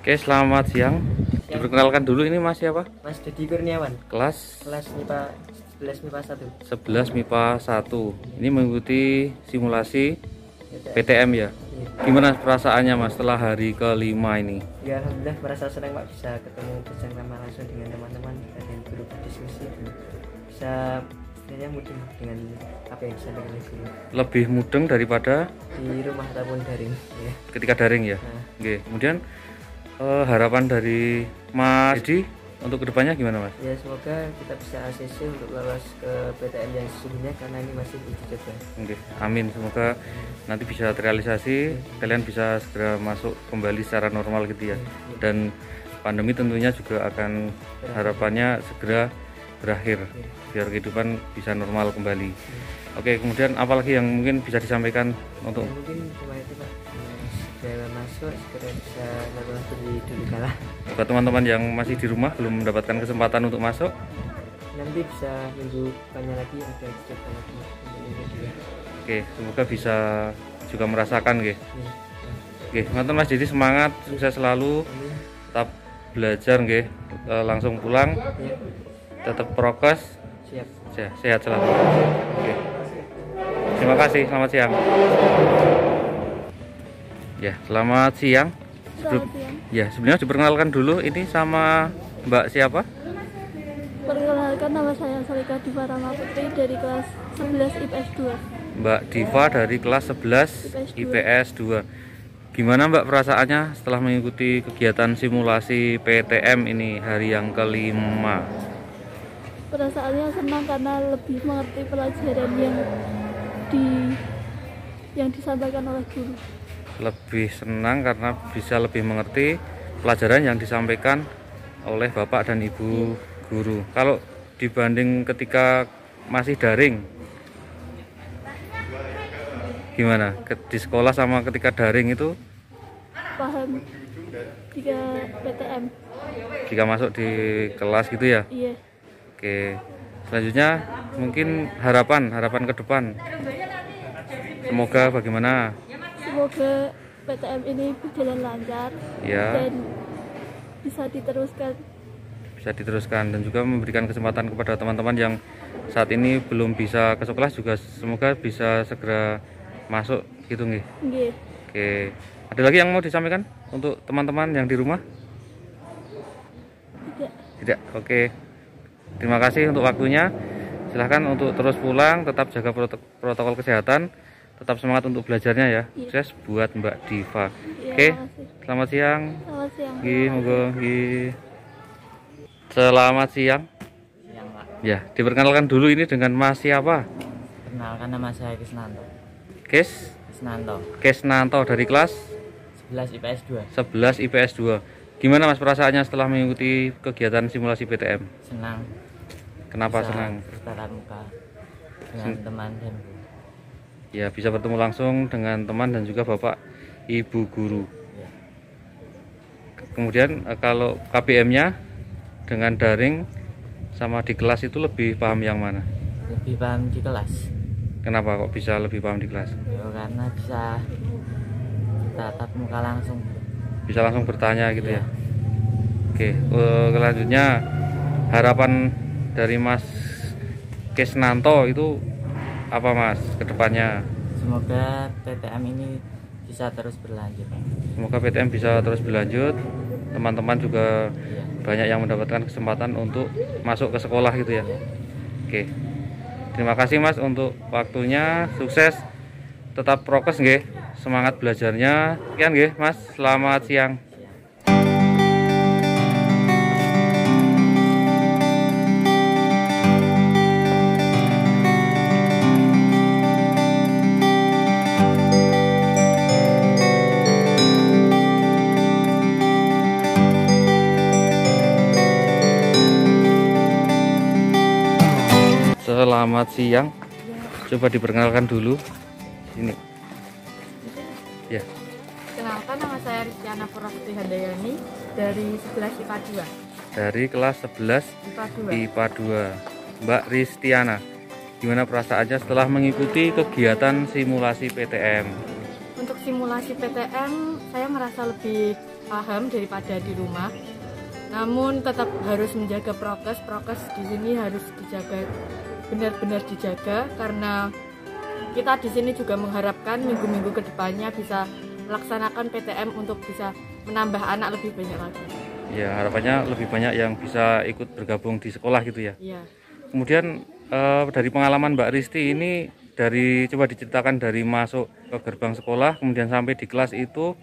Oke, selamat siang. Diperkenalkan dulu, ini Mas siapa? Mas Dedi Kurniawan. Kelas MIPA 11 MIPA 1. 11 MIPA 1. Ini mengikuti simulasi PTM ya. Gimana perasaannya Mas setelah hari kelima ini? Ya alhamdulillah merasa senang Pak, bisa ketemu bersama langsung dengan teman-teman dan guru berdiskusi, bisa istilahnya mudeng dengan apa yang disampaikan oleh guru. Lebih mudeng daripada Di rumah ataupun daring ya. ketika daring ya. Oke, kemudian harapan dari Mas Dedi untuk kedepannya gimana Mas? Ya semoga kita bisa ACC untuk lolos ke PTM yang sesungguhnya karena ini masih uji coba. Oke, amin. Semoga nanti bisa terrealisasi, kalian bisa segera masuk kembali secara normal gitu ya. Dan pandemi tentunya juga akan harapannya segera berakhir biar kehidupan bisa normal kembali. Oke, kemudian apalagi yang mungkin bisa disampaikan untuk Ya, mungkin cuma itu Pak, segera masuk, segera bisa lolos dulu kalah. buat teman-teman yang masih di rumah belum mendapatkan kesempatan untuk masuk? Nanti bisa minggu depannya lagi ada coba lagi untuk minggu kedua. Oke, semoga bisa juga merasakan Ya. Oke, teman-teman Mas Dedi semangat, sukses selalu, Amin. tetap belajar nggih. Langsung pulang, Ya. tetap prokes, Siap. sehat selalu. Oke. Terima kasih, selamat siang. Ya, selamat siang. Selamat siang. Ya, sebelumnya diperkenalkan dulu, ini sama Mbak siapa? Perkenalkan, nama saya Salika Diva Rama Putri dari kelas 11 IPS 2. Mbak Diva dari kelas 11 IPS 2. Gimana Mbak perasaannya setelah mengikuti kegiatan simulasi PTM ini hari yang kelima? Perasaannya senang karena lebih mengerti pelajaran yang disampaikan oleh guru. Lebih senang karena bisa lebih mengerti pelajaran yang disampaikan oleh Bapak dan Ibu guru. Kalau dibanding ketika masih daring, gimana? Di sekolah sama ketika daring itu Paham jika PTM. jika masuk di kelas gitu ya? Iya. Oke. Selanjutnya mungkin harapan ke depan. Semoga bagaimana? Semoga PTM ini berjalan lancar Ya. dan bisa diteruskan. Dan juga memberikan kesempatan kepada teman-teman yang saat ini belum bisa ke sekolah juga semoga bisa segera masuk gitu nggih. Nggih. Oke. Ada lagi yang mau disampaikan untuk teman-teman yang di rumah? Tidak. Oke. Terima kasih untuk waktunya. Silahkan untuk terus pulang, tetap jaga protokol kesehatan, tetap semangat untuk belajarnya ya. Sukses buat Mbak Diva. Iya, Oke. makasih. Selamat siang. Selamat siang. Nggih, monggo nggih. Selamat siang. Siang Pak. Ya, diperkenalkan dulu ini dengan Mas siapa? Perkenalkan nama saya Kisnanto. Kesnanto Kisnanto dari kelas 11 IPS 2. 11 IPS 2. Gimana Mas perasaannya setelah mengikuti kegiatan simulasi PTM? Senang Kenapa bisa senang? bertatap muka dengan teman dan guru. Ya, bisa bertemu langsung dengan teman dan juga Bapak Ibu guru. Ya. Kemudian kalau KBM-nya dengan daring sama di kelas itu lebih paham yang mana? Lebih paham di kelas. Kenapa kok bisa lebih paham di kelas? Ya, karena bisa tatap muka langsung. Bisa langsung bertanya gitu ya. Ya. Oke, selanjutnya harapan dari Mas Kesnanto itu apa Mas kedepannya? Semoga PTM ini bisa terus berlanjut. Semoga PTM bisa terus berlanjut, teman-teman juga Ya. banyak yang mendapatkan kesempatan untuk masuk ke sekolah gitu ya. Oke, terima kasih Mas untuk waktunya, sukses, tetap prokes nggih, semangat belajarnya. Sekian nggih Mas, selamat siang. Selamat siang. Coba diperkenalkan dulu. Ini. Ya. Kenalkan, nama saya Ristiana Purwasati Handayani dari 11 IPA 2. Dari kelas 11 IPA 2. IPA 2. Mbak Ristiana, gimana perasaannya setelah mengikuti kegiatan simulasi PTM? Untuk simulasi PTM, saya merasa lebih paham daripada di rumah. Namun tetap harus menjaga prokes di sini harus dijaga, benar-benar dijaga, karena kita di sini juga mengharapkan minggu-minggu kedepannya bisa melaksanakan PTM untuk bisa menambah anak lebih banyak lagi. Ya, harapannya lebih banyak yang bisa ikut bergabung di sekolah gitu ya. Iya. Kemudian dari pengalaman Mbak Risti ini, coba diceritakan dari masuk ke gerbang sekolah kemudian sampai di kelas itu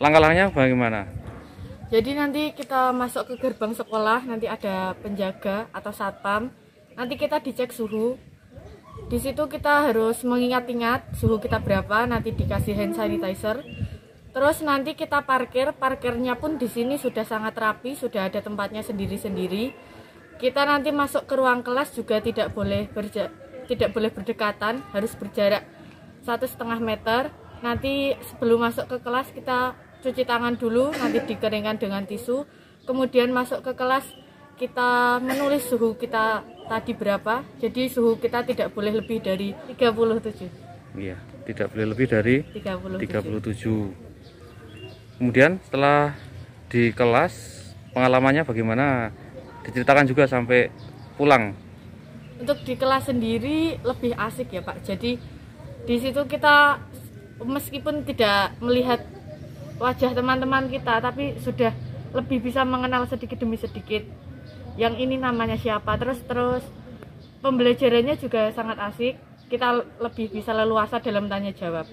langkah-langkahnya bagaimana? Jadi nanti kita masuk ke gerbang sekolah, nanti ada penjaga atau satpam. Nanti kita dicek suhu. Di situ kita harus mengingat-ingat suhu kita berapa, nanti dikasih hand sanitizer. Terus nanti kita parkirnya pun di sini sudah sangat rapi, sudah ada tempatnya sendiri-sendiri. Kita nanti masuk ke ruang kelas juga tidak boleh berdekatan, harus berjarak 1,5 meter. Nanti sebelum masuk ke kelas kita cuci tangan dulu, nanti dikeringkan dengan tisu. Kemudian masuk ke kelas kita menulis suhu kita tadi berapa. Jadi suhu kita tidak boleh lebih dari 37. Iya, tidak boleh lebih dari 37. Kemudian setelah di kelas pengalamannya bagaimana? Diceritakan juga sampai pulang. Untuk di kelas sendiri lebih asik ya Pak. Jadi di situ kita meskipun tidak melihat wajah teman-teman kita, tapi sudah lebih bisa mengenal sedikit demi sedikit yang ini namanya siapa. Terus pembelajarannya juga sangat asik, kita lebih bisa leluasa dalam tanya jawab.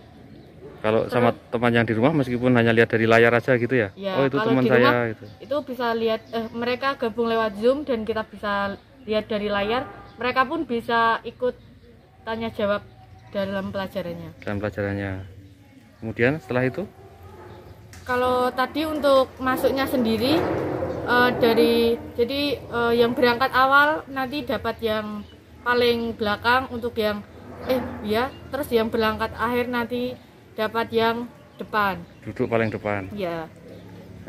Kalau sama teman yang di rumah meskipun hanya lihat dari layar aja gitu ya? Ya, oh itu kalau teman di saya rumah, itu bisa lihat mereka gabung lewat Zoom dan kita bisa lihat dari layar. Mereka pun bisa ikut tanya jawab dalam pelajarannya. Kemudian setelah itu? Kalau tadi untuk masuknya sendiri yang berangkat awal nanti dapat yang paling belakang, untuk yang terus yang berangkat akhir nanti dapat yang depan. Duduk paling depan. Ya.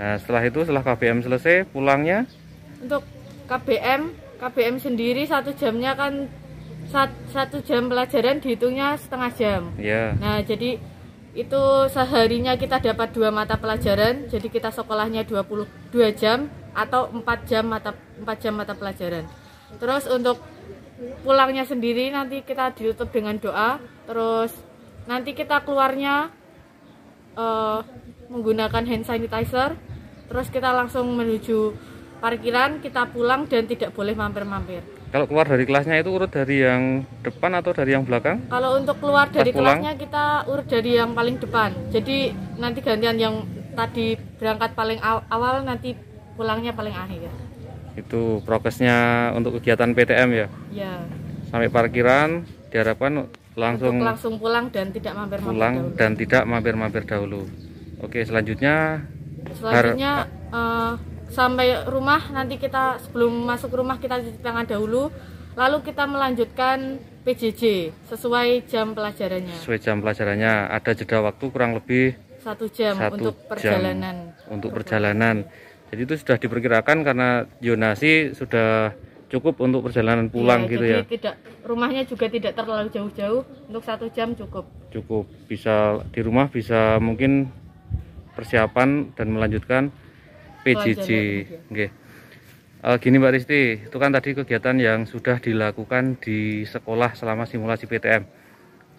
Nah, setelah KBM selesai pulangnya? Untuk KBM sendiri 1 jamnya kan 1 jam pelajaran dihitungnya setengah jam. Ya. Nah, jadi itu seharinya kita dapat 2 mata pelajaran, jadi kita sekolahnya 22 jam atau 4 jam mata pelajaran. Terus untuk pulangnya sendiri nanti kita ditutup dengan doa, terus nanti kita keluarnya menggunakan hand sanitizer, terus kita langsung menuju parkiran, kita pulang dan tidak boleh mampir-mampir. Kalau keluar dari kelasnya itu urut dari yang depan atau dari yang belakang? Kalau untuk keluar dari kelasnya kita urut dari yang paling depan. Jadi nanti gantian yang tadi berangkat paling awal, nanti pulangnya paling akhir. Itu prokesnya untuk kegiatan PTM ya? Ya. Sampai parkiran diharapkan langsung pulang dan tidak mampir-mampir dahulu. Oke, selanjutnya sampai rumah nanti kita sebelum masuk rumah kita cuci tangan dahulu, lalu kita melanjutkan PJJ sesuai jam pelajarannya. Ada jeda waktu kurang lebih 1 jam untuk perjalanan. Jadi itu sudah diperkirakan karena zonasi sudah cukup untuk perjalanan pulang gitu ya. Jadi rumahnya juga tidak terlalu jauh-jauh, untuk 1 jam cukup. Bisa di rumah bisa mungkin persiapan dan melanjutkan PJJ. Oke. Gini Mbak Risti, itu kan tadi kegiatan yang sudah dilakukan di sekolah selama simulasi PTM.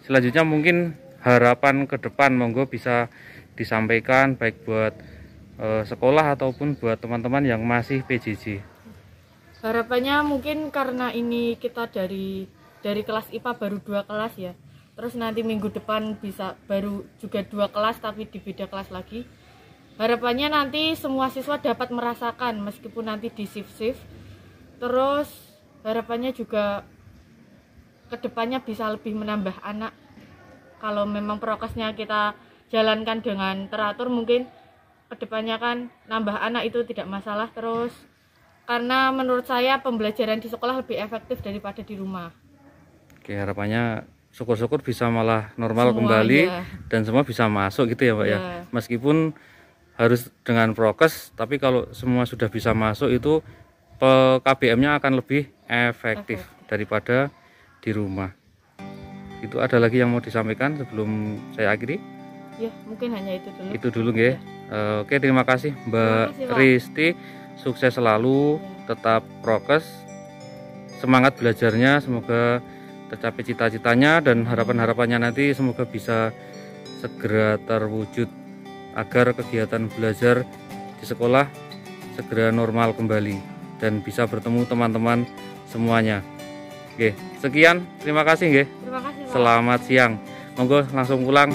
Selanjutnya mungkin harapan ke depan monggo bisa disampaikan baik buat sekolah ataupun buat teman-teman yang masih PJJ. Harapannya mungkin karena ini kita dari kelas IPA baru 2 kelas ya. Terus nanti minggu depan bisa baru juga 2 kelas tapi di beda kelas lagi. Harapannya nanti semua siswa dapat merasakan meskipun nanti di shift-shift. Terus harapannya juga kedepannya bisa lebih menambah anak. Kalau memang prokesnya kita jalankan dengan teratur, mungkin kedepannya kan nambah anak itu tidak masalah. Terus karena menurut saya pembelajaran di sekolah lebih efektif daripada di rumah. Oke, harapannya syukur-syukur bisa malah normal kembali dan semua bisa masuk gitu ya Pak ya. Meskipun harus dengan prokes, tapi kalau semua sudah bisa masuk itu KBM-nya akan lebih efektif daripada di rumah. Itu ada lagi yang mau disampaikan sebelum saya akhiri? Ya, mungkin hanya itu dulu. Itu dulu nggih. Oke, terima kasih Mbak Terima kasih, Pak. Risti. Sukses selalu, tetap prokes, semangat belajarnya, semoga tercapai cita-citanya dan harapan-harapannya nanti semoga bisa segera terwujud agar kegiatan belajar di sekolah segera normal kembali dan bisa bertemu teman-teman semuanya. Oke, sekian, terima kasih nggih. Terima kasih, Pak. Selamat siang. Monggo langsung pulang.